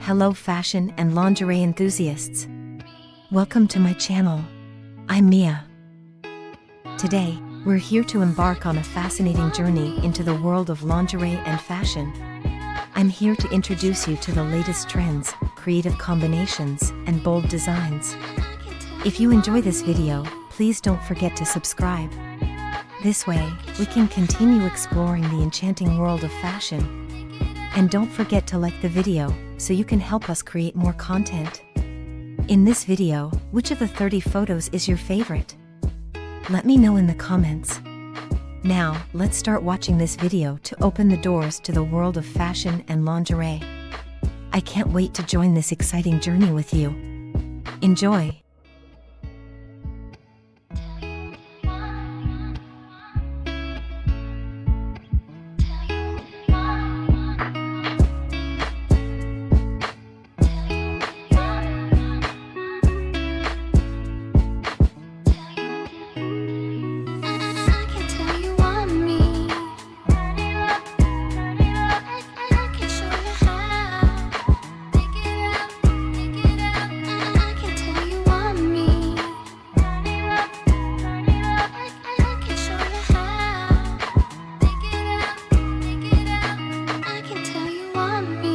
Hello fashion and lingerie enthusiasts. Welcome to my channel. I'm Mia. Today, we're here to embark on a fascinating journey into the world of lingerie and fashion. I'm here to introduce you to the latest trends, creative combinations, and bold designs. If you enjoy this video, please don't forget to subscribe. This way, we can continue exploring the enchanting world of fashion. And don't forget to like the video, so you can help us create more content. In this video, which of the 30 photos is your favorite? Let me know in the comments. Now, let's start watching this video to open the doors to the world of fashion and lingerie. I can't wait to join this exciting journey with you. Enjoy! Want me.